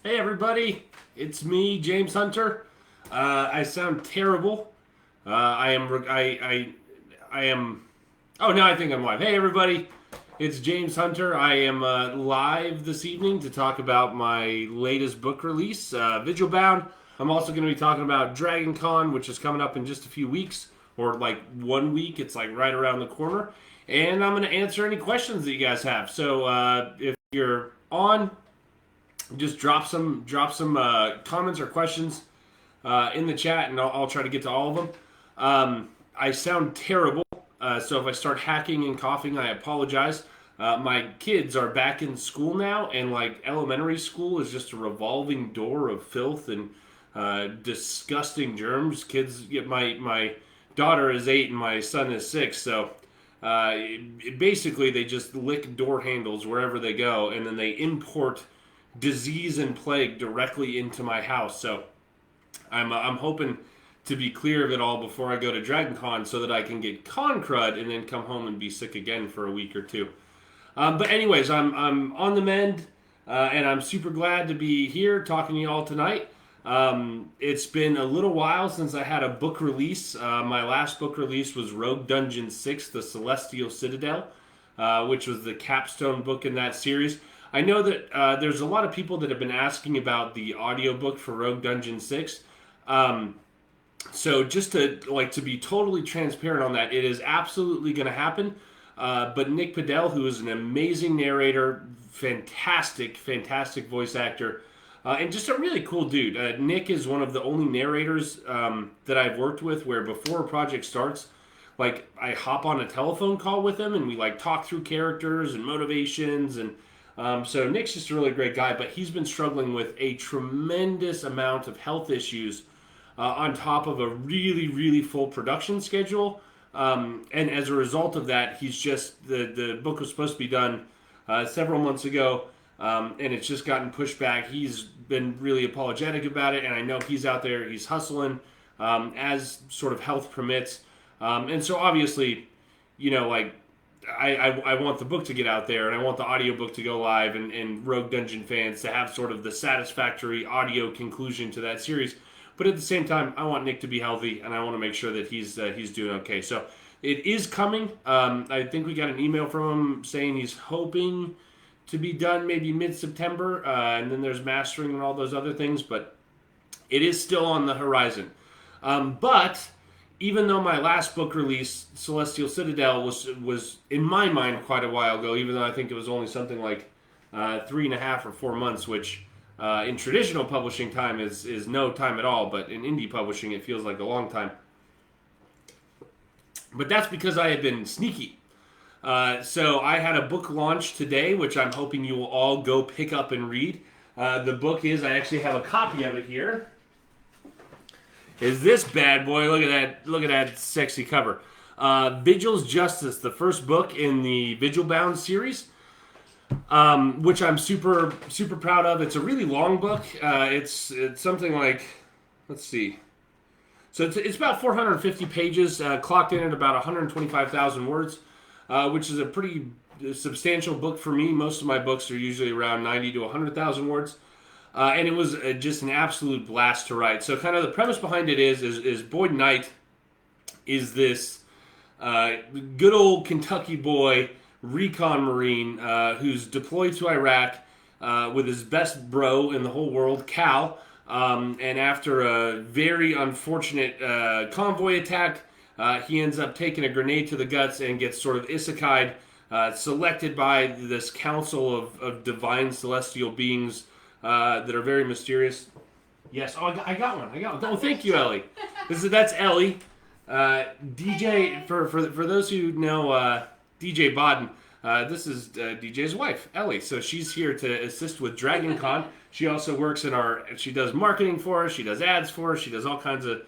Hey everybody, it's me, James Hunter. I sound terrible. I am. I am. Oh, now I think I'm live. Hey everybody, it's James Hunter. I am live this evening to talk about my latest book release, Vigil Bound. I'm also going to be talking about Dragon Con, which is coming up in just a few weeks, or like 1 week. It's like right around the corner, and I'm going to answer any questions that you guys have. So if you're on, just drop some comments or questions in the chat, and I'll try to get to all of them. I sound terrible, so if I start hacking and coughing, I apologize. My kids are back in school now, and like elementary school is just a revolving door of filth and disgusting germs. Kids, my daughter is 8 and my son is 6, so basically they just lick door handles wherever they go, and then they import disease and plague directly into my house. So I'm hoping to be clear of it all before I go to Dragon Con so that I can get con crud and then come home and be sick again for a week or two. But anyways, I'm on the mend, and I'm super glad to be here talking to you all tonight. It's been a little while since I had a book release. My last book release was Rogue Dungeon 6, The Celestial Citadel, which was the capstone book in that series. I know that there's a lot of people that have been asking about the audiobook for Rogue Dungeon 6. So just to be totally transparent on that, it is absolutely going to happen. But Nick Padell, who is an amazing narrator, fantastic voice actor, and just a really cool dude. Nick is one of the only narrators that I've worked with where before a project starts, like I hop on a telephone call with him and we like talk through characters and motivations and so Nick's just a really great guy, but he's been struggling with a tremendous amount of health issues on top of a really full production schedule. And as a result of that, he's just the book was supposed to be done several months ago, and it's just gotten pushed back. He's been really apologetic about it, and I know he's out there, he's hustling as sort of health permits, and so obviously, like. I want the book to get out there, and I want the audiobook to go live, and Rogue Dungeon fans to have sort of the satisfactory audio conclusion to that series. But at the same time, I want Nick to be healthy, and I want to make sure that he's doing okay. So it is coming. I think we got an email from him saying he's hoping to be done maybe mid-September, and then there's mastering and all those other things, but it is still on the horizon. But even though my last book release, Celestial Citadel, was in my mind quite a while ago, even though I think it was only something like 3.5 or 4 months, which in traditional publishing time is no time at all, but in indie publishing it feels like a long time. But that's because I had been sneaky. So I had a book launch today, which I'm hoping you will all go pick up and read. The book is, I actually have a copy of it here. Is this bad boy? Look at that sexy cover. Vigil's Justice, the first book in the Vigil Bound series, which I'm super proud of. It's a really long book. It's something like, let's see. So it's about 450 pages, clocked in at about 125,000 words, which is a pretty substantial book for me. Most of my books are usually around 90 to 100,000 words. And it was just an absolute blast to write. So kind of the premise behind it is Boyd Knight is this good old Kentucky boy, recon Marine, who's deployed to Iraq with his best bro in the whole world, Cal. And after a very unfortunate convoy attack, he ends up taking a grenade to the guts and gets sort of isekai'd, selected by this council of divine celestial beings that are very mysterious. Yes, oh, I got one. Oh, thank you, Ellie. That's Ellie. DJ, for those who know DJ Bodden, this is DJ's wife, Ellie. So she's here to assist with Dragon Con. She also works she does marketing for us, she does ads for us, she does all kinds of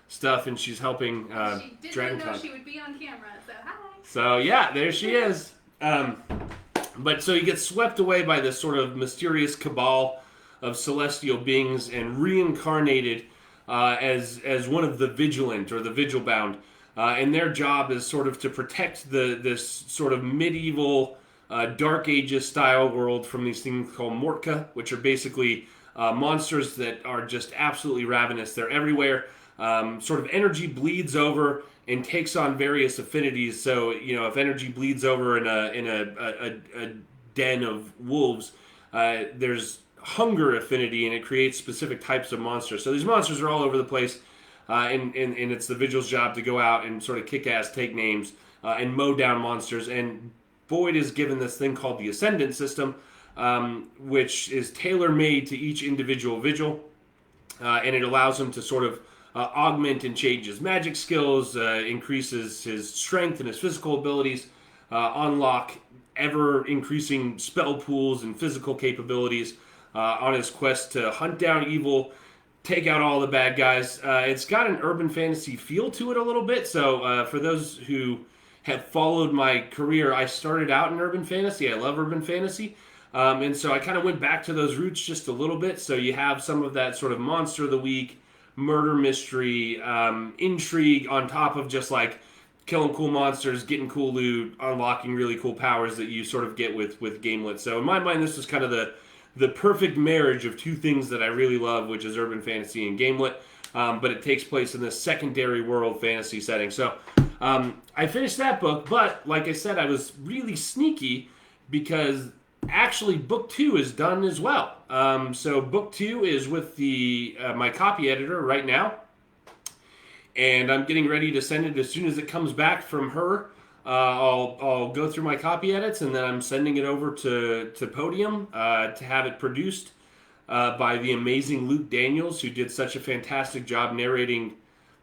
stuff, and she's helping She did Dragon not know Con. she would be on camera, so hi. So yeah, there she is. But so he gets swept away by this sort of mysterious cabal of celestial beings and reincarnated as one of the Vigilant or the Vigil Bound. And their job is sort of to protect this sort of medieval Dark Ages style world from these things called Mortka, which are basically monsters that are just absolutely ravenous. They're everywhere. Sort of energy bleeds over and takes on various affinities. So if energy bleeds over in a den of wolves, there's hunger affinity, and it creates specific types of monsters. So these monsters are all over the place, and it's the Vigil's job to go out and sort of kick ass, take names, and mow down monsters. And Boyd is given this thing called the Ascendant system, which is tailor-made to each individual Vigil, and it allows him to sort of augment and change his magic skills, increases his strength and his physical abilities, unlock ever-increasing spell pools and physical capabilities on his quest to hunt down evil, take out all the bad guys. It's got an urban fantasy feel to it a little bit, so for those who have followed my career, I started out in urban fantasy. I love urban fantasy. And so I kind of went back to those roots just a little bit. So you have some of that sort of monster of the week, murder mystery, intrigue on top of just like killing cool monsters, getting cool loot, unlocking really cool powers that you sort of get with Gamelit. So in my mind, this was kind of the perfect marriage of two things that I really love, which is urban fantasy and Gamelit. But it takes place in this secondary world fantasy setting. So I finished that book, but like I said, I was really sneaky because actually book 2 is done as well. So book 2 is with my copy editor right now, and I'm getting ready to send it as soon as it comes back from her. I'll go through my copy edits, and then I'm sending it over to Podium to have it produced by the amazing Luke Daniels, who did such a fantastic job narrating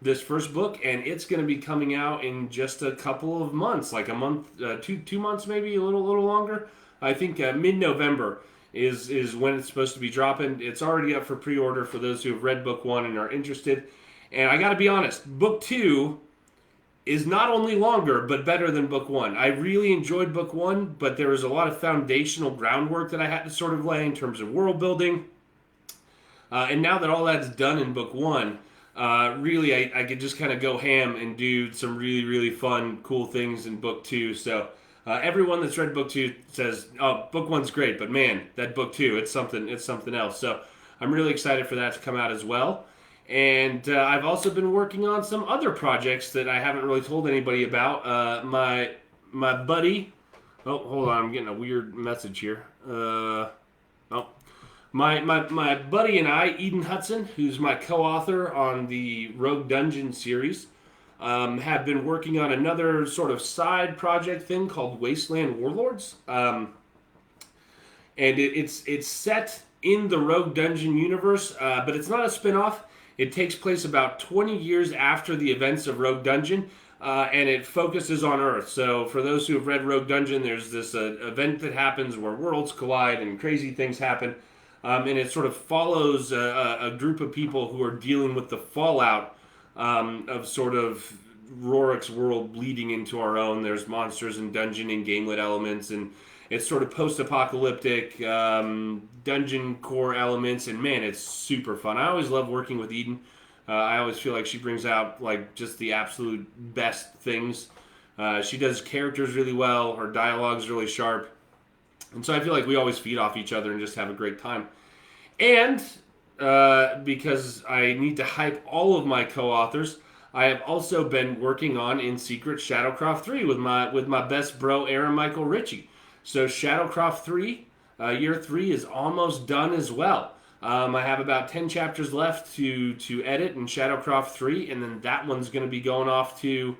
this first book. And it's going to be coming out in just a couple of months, like a month, 2 months, maybe a little longer. I think mid-November is when it's supposed to be dropping. It's already up for pre-order for those who have read book 1 and are interested. And I got to be honest, book 2 is not only longer, but better than book 1. I really enjoyed book 1, but there was a lot of foundational groundwork that I had to sort of lay in terms of world building. And now that all that's done in book 1, really I could just kind of go ham and do some really, really fun, cool things in book 2. So everyone that's read book 2 says, oh, book 1's great, but man, that book 2, it's something else. So I'm really excited for that to come out as well. And I've also been working on some other projects that I haven't really told anybody about. My buddy, oh, hold on, I'm getting a weird message here. My buddy and I, Eden Hudson, who's my co-author on the Rogue Dungeon series, have been working on another sort of side project thing called Wasteland Warlords. And it's set in the Rogue Dungeon universe, but it's not a spin-off. It takes place about 20 years after the events of Rogue Dungeon, and it focuses on Earth. So for those who have read Rogue Dungeon, there's this event that happens where worlds collide and crazy things happen. And it sort of follows a group of people who are dealing with the fallout of sort of Rorik's world bleeding into our own. There's monsters and dungeon and gamelit elements, and it's sort of post-apocalyptic dungeon core elements, and man, it's super fun. I always love working with Eden. I always feel like she brings out like just the absolute best things. She does characters really well. Her dialogue's really sharp. And so I feel like we always feed off each other and just have a great time. And because I need to hype all of my co-authors, I have also been working on in secret Shadowcroft 3 with my best bro Aaron Michael Ritchie. So Shadowcroft 3, year 3 is almost done as well. I have about 10 chapters left to edit in Shadowcroft 3, and then that one's going to be going off to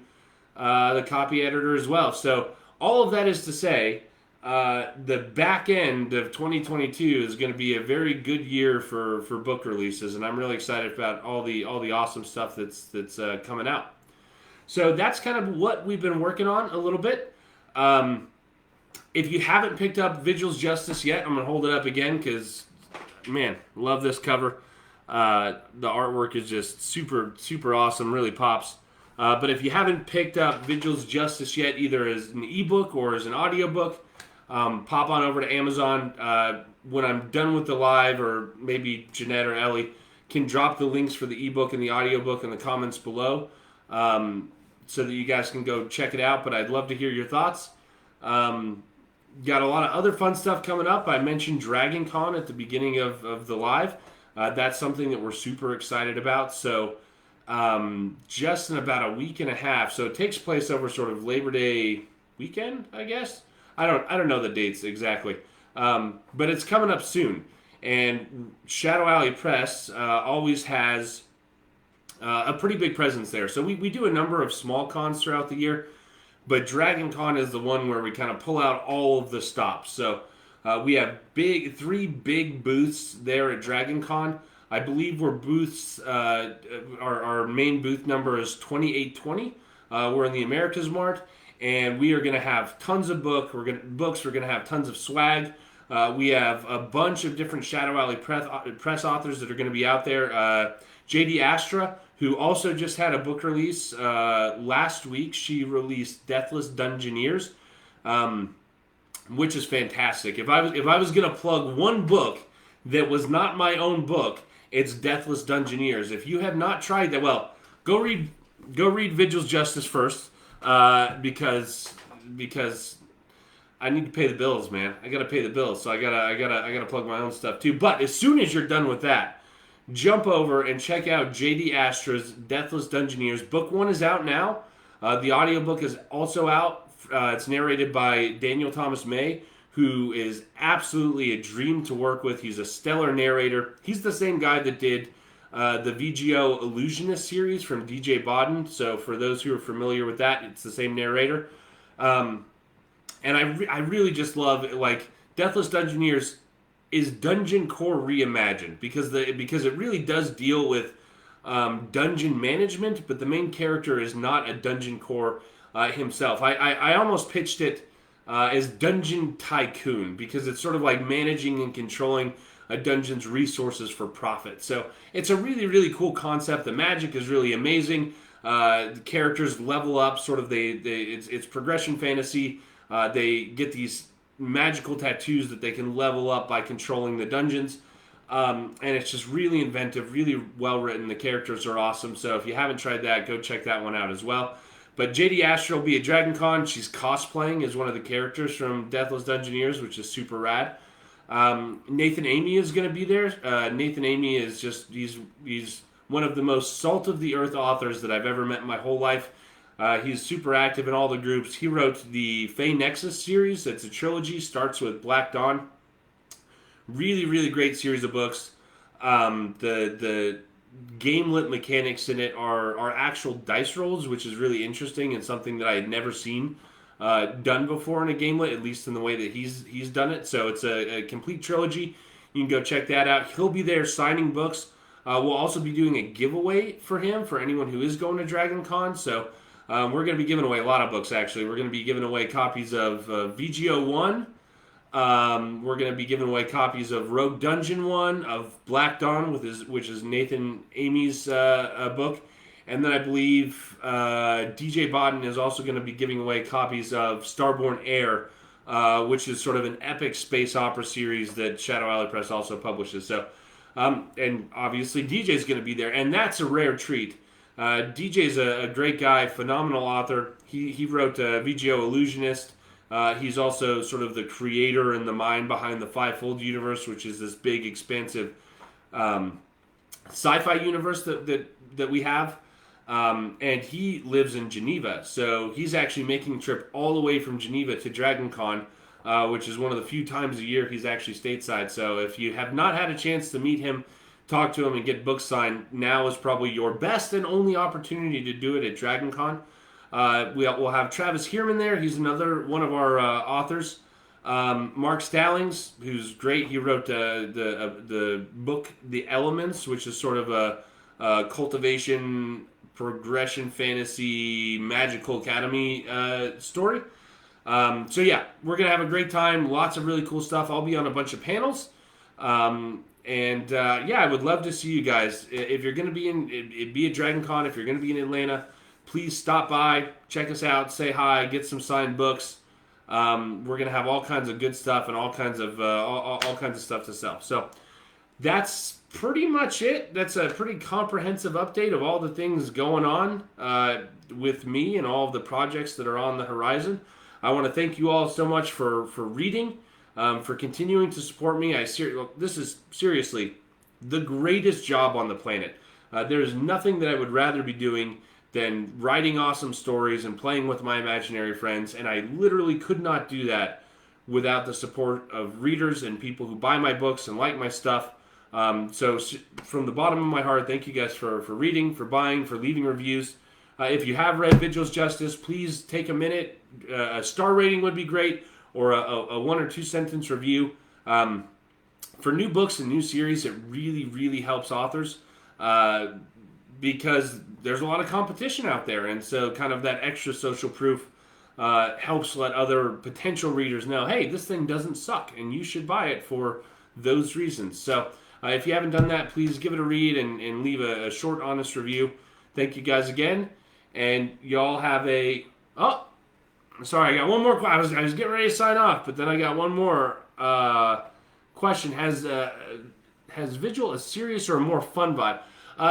the copy editor as well. So all of that is to say, the back end of 2022 is going to be a very good year for book releases, and I'm really excited about all the awesome stuff that's coming out. So that's kind of what we've been working on a little bit. If you haven't picked up Vigil's Justice yet, I'm going to hold it up again because, man, love this cover. The artwork is just super, super awesome, really pops. But if you haven't picked up Vigil's Justice yet, either as an ebook or as an audiobook, pop on over to Amazon. When I'm done with the live, or maybe Jeanette or Ellie can drop the links for the ebook and the audiobook in the comments below, so that you guys can go check it out. But I'd love to hear your thoughts. got a lot of other fun stuff coming up. I mentioned Dragon Con at the beginning of the live. That's something that we're super excited about. So just in about a week and a half. So it takes place over sort of Labor Day weekend, I guess. I don't know the dates exactly, but it's coming up soon. And Shadow Alley Press always has a pretty big presence there. So we do a number of small cons throughout the year, but Dragon Con is the one where we kind of pull out all of the stops. So we have three big booths there at Dragon Con. I believe we're booths. Our main booth number is 2820. We're in the Americas Mart, and we are going to have tons of books. We're going to have tons of swag. We have a bunch of different Shadow Alley press authors that are going to be out there. JD Astra, who also just had a book release last week. She released Deathless Dungeoneers, which is fantastic. If I was going to plug one book that was not my own book, it's Deathless Dungeoneers. If you have not tried that, well, go read Vigil's Justice first, because I need to pay the bills, man. I gotta pay the bills, so I gotta plug my own stuff too. But as soon as you're done with that, jump over and check out JD Astra's Deathless Dungeoneers. Book 1 is out now. The audiobook is also out. It's narrated by Daniel Thomas May, who is absolutely a dream to work with. He's a stellar narrator. He's the same guy that did the VGO Illusionist series from DJ Bodden. So for those who are familiar with that, it's the same narrator. And I really just love, like, Deathless Dungeoneers is Dungeon Core reimagined, because it really does deal with dungeon management, but the main character is not a Dungeon Core himself. I almost pitched it as Dungeon Tycoon, because it's sort of like managing and controlling a dungeon's resources for profit. So it's a really, really cool concept. The magic is really amazing. The characters level up, sort of it's progression fantasy. They get these magical tattoos that they can level up by controlling the dungeons. And it's just really inventive, really well written. The characters are awesome. So if you haven't tried that, go check that one out as well. But JD Astra will be at Dragon Con. She's cosplaying as one of the characters from Deathless Dungeoneers, which is super rad. Nathan Amy is going to be there. Nathan Amy is just, he's one of the most salt of the earth authors that I've ever met in my whole life. He's super active in all the groups. He wrote the Fey Nexus series. It's a trilogy. Starts with Black Dawn. Really, really great series of books. The gamelet mechanics in it are actual dice rolls, which is really interesting and something that I had never seen done before in a gamelet, at least in the way that he's done it. So it's a complete trilogy. You can go check that out. He'll be there signing books. We'll also be doing a giveaway for him, for anyone who is going to Dragon Con. So we're going to be giving away a lot of books, actually. We're going to be giving away copies of VGO 1. We're going to be giving away copies of Rogue Dungeon 1, of Black Dawn, which is Nathan Amy's book. And then I believe DJ Bodden is also going to be giving away copies of Starborn Air, which is sort of an epic space opera series that Shadow Alley Press also publishes. So, and obviously DJ's going to be there, and that's a rare treat. DJ's a great guy, phenomenal author. He wrote VGO Illusionist. He's also sort of the creator and the mind behind the Fivefold universe, which is this big, expansive sci-fi universe that we have. And he lives in Geneva, so he's actually making a trip all the way from Geneva to Dragon Con, which is one of the few times a year he's actually stateside. So if you have not had a chance to meet him, talk to him, and get books signed, now is probably your best and only opportunity to do it at Dragon Con. We'll have Travis Heerman there. He's another one of our authors. Mark Stallings, who's great. He wrote the book The Elements, which is sort of a cultivation, progression, fantasy, magical academy story. So yeah, we're going to have a great time. Lots of really cool stuff. I'll be on a bunch of panels. Yeah, I would love to see you guys. If you're going to be at Dragon Con, if you're going to be in Atlanta, please stop by, check us out, say hi, get some signed books. We're going to have all kinds of good stuff and all kinds of stuff to sell. So that's pretty much it. That's a pretty comprehensive update of all the things going on with me and all of the projects that are on the horizon. I want to thank you all so much for reading, for continuing to support me. This is seriously the greatest job on the planet. There is nothing that I would rather be doing than writing awesome stories and playing with my imaginary friends, and I literally could not do that without the support of readers and people who buy my books and like my stuff. So from the bottom of my heart, thank you guys for reading, for buying, for leaving reviews. If you have read Vigil's Justice, please take a minute. A star rating would be great, or a 1 or 2 sentence review. For new books and new series, it really, really helps authors because there's a lot of competition out there. And so kind of that extra social proof helps let other potential readers know, hey, this thing doesn't suck, and you should buy it for those reasons. So if you haven't done that, please give it a read and leave a short, honest review. Thank you guys again. And y'all have a... Oh, sorry, I got one more question. I was getting ready to sign off, but then I got one more question. Has Vigil a serious or a more fun vibe?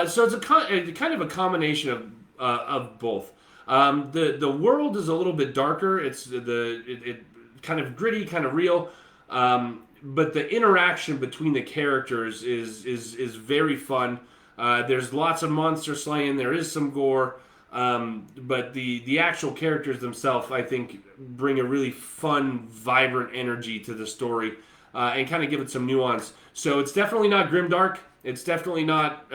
So it's kind of a combination of both. The world is a little bit darker. It's it kind of gritty, kind of real. But the interaction between the characters is very fun. There's lots of monster slaying. There is some gore. But the actual characters themselves, I think, bring a really fun, vibrant energy to the story and kind of give it some nuance. So it's definitely not grimdark. It's definitely not,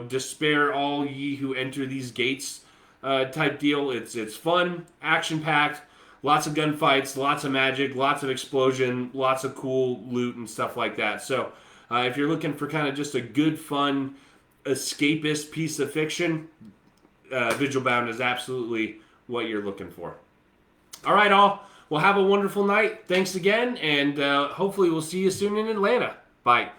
despair all ye who enter these gates type deal. It's fun, action-packed, lots of gunfights, lots of magic, lots of explosion, lots of cool loot and stuff like that. So if you're looking for kind of just a good, fun, escapist piece of fiction, Vigil Bound is absolutely what you're looking for. All right, all. Well, have a wonderful night. Thanks again, and hopefully we'll see you soon in Atlanta. Bye.